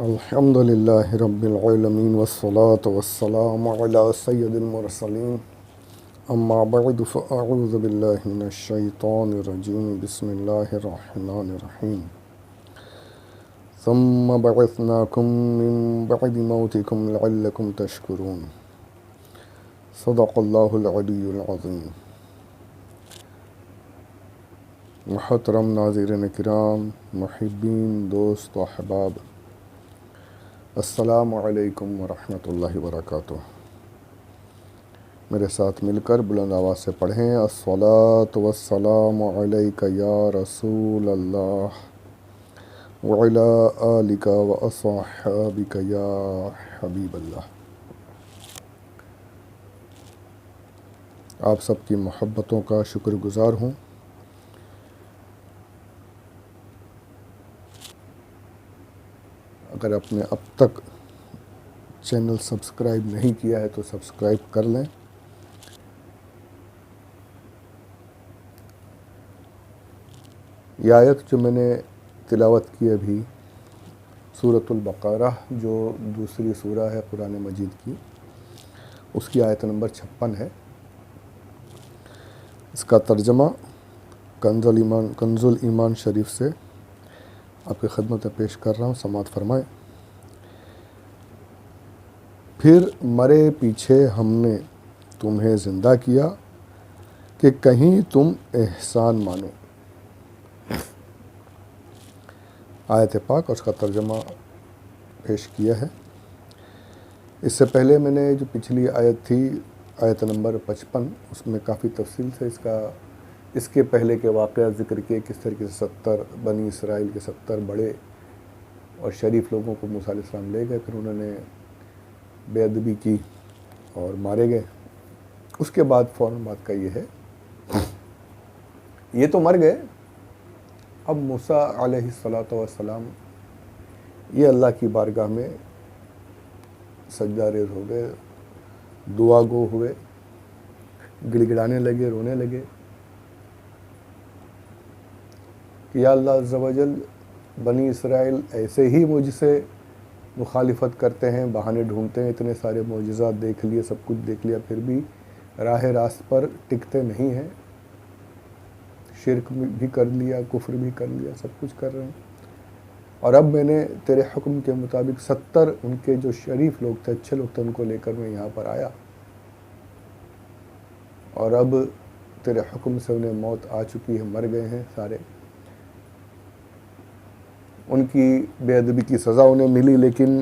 الحمدللہ رب العالمین والصلاة والسلام علی سید المرسلین اما بعد فاعوذ باللہ من الشیطان الرجیم بسم اللہ الرحمن الرحیم ثم بعثناکم من بعد موتکم لعلکم تشکرون صدق اللہ العلی العظیم۔ محترم ناظرین کرام، محبین، دوست و احباب، السلام علیکم ورحمۃ اللہ وبرکاتہ۔ میرے ساتھ مل کر بلند آواز سے پڑھیں، الصلاۃ والسلام علیک یا رسول اللہ وعلی آلک واصحابک یا حبیب اللہ۔ آپ سب کی محبتوں کا شکر گزار ہوں۔ اگر آپ نے اب تک چینل سبسکرائب نہیں کیا ہے تو سبسکرائب کر لیں۔ یہ آیت جو میں نے تلاوت کی ابھی، سورۃ البقرہ جو دوسری سورہ ہے قرآن مجید کی، اس کی آیت نمبر 56 ہے۔ اس کا ترجمہ کنز الایمان شریف سے آپ کی خدمت میں پیش کر رہا ہوں، سماعت فرمائیں۔ پھر مرے پیچھے ہم نے تمہیں زندہ کیا کہ کہیں تم احسان مانو۔ آیت پاک اور اس کا ترجمہ پیش کیا ہے۔ اس سے پہلے میں نے جو پچھلی آیت تھی، آیت نمبر 55، اس میں کافی تفصیل سے اس کے پہلے کے واقعات ذکر کیے، کس طریقے سے 70 بنی اسرائیل کے 70 بڑے اور شریف لوگوں کو موسیٰ علیہ السلام لے گئے، پھر انہوں نے بے ادبی کی اور مارے گئے۔ اس کے بعد فوراً بات کا یہ ہے، یہ تو مر گئے، اب موسیٰ علیہ السلام یہ اللہ کی بارگاہ میں سجدہ ریز ہو گئے، دعا گو ہوئے، گڑ گڑانے لگے، رونے لگے کہ یا اللہ عز و جل، بنی اسرائیل ایسے ہی مجھ سے مخالفت کرتے ہیں، بہانے ڈھونڈتے ہیں، اتنے سارے معجزات دیکھ لیے، سب کچھ دیکھ لیا، پھر بھی راہ راست پر ٹکتے نہیں ہیں، شرک بھی کر لیا، کفر بھی کر لیا، سب کچھ کر رہے ہیں، اور اب میں نے تیرے حکم کے مطابق 70 ان کے جو شریف لوگ تھے، اچھے لوگ تھے، ان کو لے کر میں یہاں پر آیا، اور اب تیرے حکم سے انہیں موت آ چکی ہے، مر گئے ہیں سارے، ان کی بے ادبی کی سزا انہیں ملی، لیکن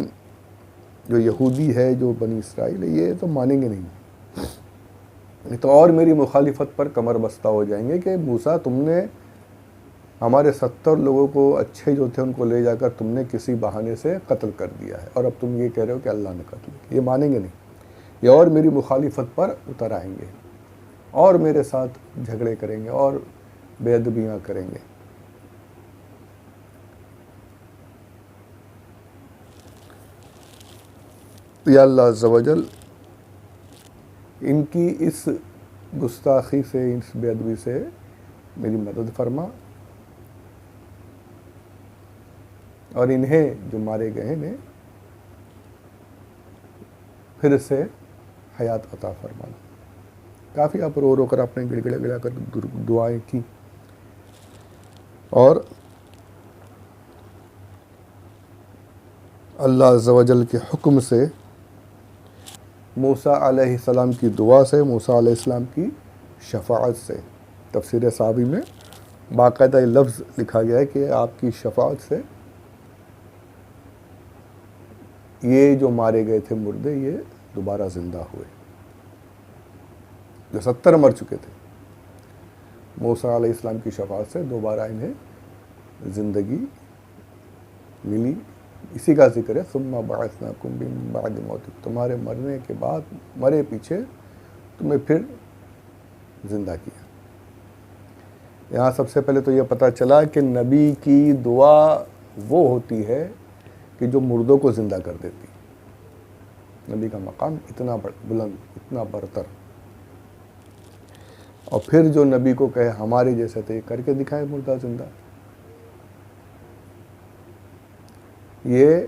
جو یہودی ہے، جو بنی اسرائیل ہے، یہ تو مانیں گے نہیں، تو اور میری مخالفت پر کمر بستہ ہو جائیں گے کہ موسیٰ، تم نے ہمارے 70 لوگوں کو، اچھے جو تھے، ان کو لے جا کر تم نے کسی بہانے سے قتل کر دیا ہے، اور اب تم یہ کہہ رہے ہو کہ اللہ نے قتل کیا۔ یہ مانیں گے نہیں، یہ اور میری مخالفت پر اتر آئیں گے، اور میرے ساتھ جھگڑے کریں گے، اور بے ادبیاں کریں گے۔ یا اللہ عز و جل، ان کی اس گستاخی سے، اس بے ادبی سے میری مدد فرما، اور انہیں جو مارے گئے ہیں پھر سے حیات عطا فرما۔ کافی آپ رو رو کر، اپنے گڑ گڑا گڑا کر دعائیں کی، اور اللہ عز و جل کے حکم سے، موسیٰ علیہ السلام کی دعا سے، موسیٰ علیہ السلام کی شفاعت سے، تفسیر صحابی میں باقاعدہ یہ لفظ لکھا گیا ہے کہ آپ کی شفاعت سے یہ جو مارے گئے تھے مردے، یہ دوبارہ زندہ ہوئے، جو 70 مر چکے تھے، موسیٰ علیہ السلام کی شفاعت سے دوبارہ انہیں زندگی ملی۔ اسی کا ذکر ہے، ثم بعثناکم من بعد موتکم، تمہارے مرنے کے بعد، مرے پیچھے تمہیں پھر زندہ کیا۔ یہاں سب سے پہلے تو یہ پتہ چلا کہ نبی کی دعا وہ ہوتی ہے کہ جو مردوں کو زندہ کر دیتی۔ نبی کا مقام اتنا بلند، اتنا برتر، اور پھر جو نبی کو کہے ہمارے جیسے تھے، کر کے دکھائے مردہ زندہ۔ یہ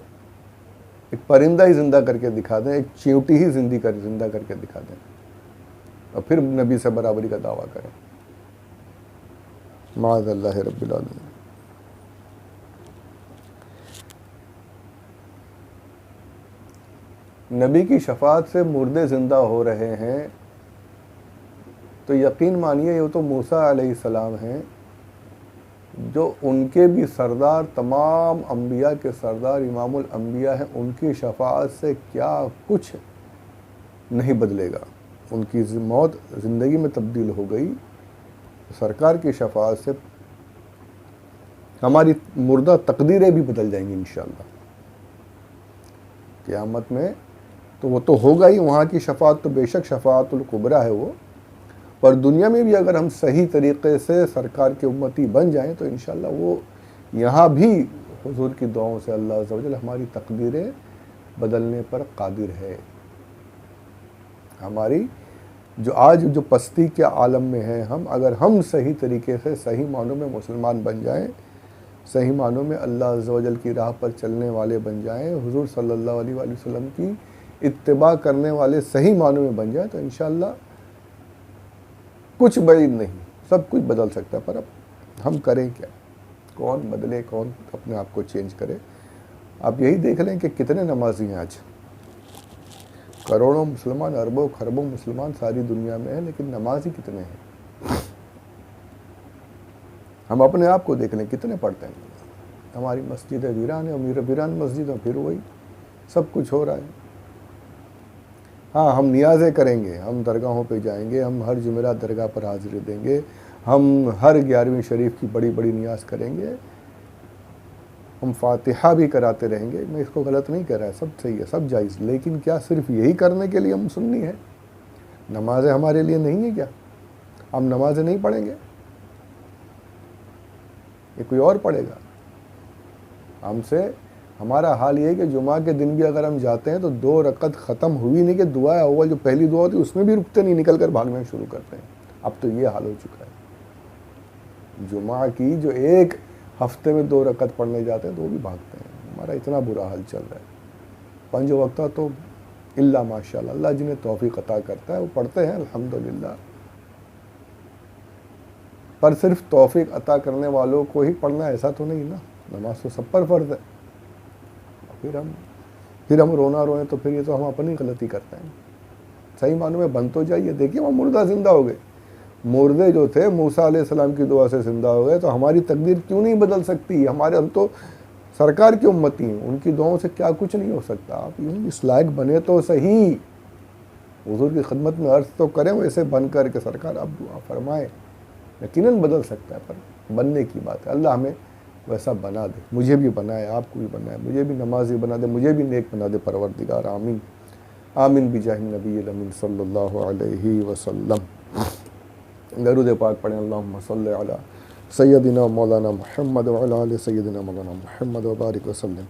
ایک پرندہ ہی زندہ کر کے دکھا دیں, ایک چیونٹی ہی زندہ کر کے دکھا دیں, اور پھر نبی سے برابری کا دعویٰ کریں. معاذ اللہ رب العالمین. نبی کی شفاعت سے مردے زندہ ہو رہے ہیں تو یقین مانیے یہ تو موسیٰ علیہ السلام ہیں جو ان کے بھی سردار, تمام انبیاء کے سردار, امام الانبیاء ہیں. ان کی شفاعت سے کیا کچھ نہیں بدلے گا. ان کی موت زندگی میں تبدیل ہو گئی, سرکار کی شفاعت سے ہماری مردہ تقدیریں بھی بدل جائیں گی انشاءاللہ قیامت میں. تو وہ تو ہوگا ہی, وہاں کی شفاعت تو بے شک شفاعت الکبریٰ ہے وہ, پر دنیا میں بھی اگر ہم صحیح طریقے سے سرکار کے امتی بن جائیں تو انشاءاللہ وہ یہاں بھی حضور کی دعاؤں سے اللہ عز و جل ہماری تقدیریں بدلنے پر قادر ہے. ہماری جو آج جو پستی کے عالم میں ہیں ہم, اگر ہم صحیح طریقے سے صحیح معنوں میں مسلمان بن جائیں, صحیح معنوں میں اللہ عز و جل کی راہ پر چلنے والے بن جائیں, حضور صلی اللہ علیہ وآلہ وسلم کی اتباع کرنے والے صحیح معنوں میں بن جائیں, تو انشاءاللہ کچھ بعید نہیں, سب کچھ بدل سکتا ہے. پر اب ہم کریں کیا؟ کون بدلے, کون اپنے آپ کو چینج کرے؟ آپ یہی دیکھ لیں کہ کتنے نمازی ہیں آج, کروڑوں مسلمان, اربوں خربوں مسلمان ساری دنیا میں ہیں, لیکن نمازی کتنے ہیں؟ ہم اپنے آپ کو دیکھ لیں کتنے پڑھتے ہیں. ہماری مسجدیں ویران ہیں, امیر ویران مسجد, اور پھر وہی سب کچھ ہو رہا ہے. ہاں ہم نیازیں کریں گے, ہم درگاہوں پہ جائیں گے, ہم ہر جمعرات درگاہ پر حاضری دیں گے, ہم ہر 11ویں شریف کی بڑی بڑی نیاز کریں گے, ہم فاتحہ بھی کراتے رہیں گے. میں اس کو غلط نہیں کہہ رہا, سب صحیح ہے, سب جائز, لیکن کیا صرف یہی کرنے کے لیے ہم سنی ہے؟ نمازیں ہمارے لیے نہیں ہیں کیا؟ ہم نمازیں نہیں پڑھیں گے, یہ کوئی اور پڑھے گا ہم سے؟ ہمارا حال یہ ہے کہ جمعہ کے دن بھی اگر ہم جاتے ہیں تو 2 رکعت ختم ہوئی نہیں کہ دعا اول جو پہلی دعا ہوتی ہے اس میں بھی رکتے نہیں, نکل کر بھاگنا شروع کرتے ہیں. اب تو یہ حال ہو چکا ہے, جمعہ کی جو ایک ہفتے میں 2 رکعت پڑھنے جاتے ہیں تو وہ بھی بھاگتے ہیں. ہمارا اتنا برا حال چل رہا ہے. 5 وقتہ تو اللہ ماشاءاللہ, اللہ جنہیں توفیق عطا کرتا ہے وہ پڑھتے ہیں الحمدللہ, پر صرف توفیق عطا کرنے والوں کو ہی پڑھنا ایسا تو نہیں نا, نماز تو سب پر فرض ہے. پھر ہم رونا روئیں تو پھر یہ تو ہم اپنی غلطی کرتے ہیں. صحیح معنوں میں بن تو جائیے. دیکھیے وہ مردہ زندہ ہو گئے, مردے جو تھے موسیٰ علیہ السلام کی دعا سے زندہ ہو گئے, تو ہماری تقدیر کیوں نہیں بدل سکتی؟ ہم تو سرکار کی امتی ہیں, ان کی دعاؤں سے کیا کچھ نہیں ہو سکتا. آپ اس لائق بنے تو صحیح, حضور کی خدمت میں عرض تو کریں ویسے بن کر کے سرکار آپ دعا فرمائیں. یقیناً بدل سکتا ہے, پر بننے کی بات ہے. اللہ ہمیں ویسا بنا دے, مجھے بھی بنائے, آپ کو بھی بنائے, مجھے بھی نمازی بنا دے, مجھے بھی نیک بنا دے پروردگار. آمین آمین بجاہ النبی الامین صلی اللہ علیہ وسلم. درود پاک پڑھیں. اللہم صلی علی سیدنا مولانا محمد وعلی آل سیدنا مولانا محمد وبارک وسلم.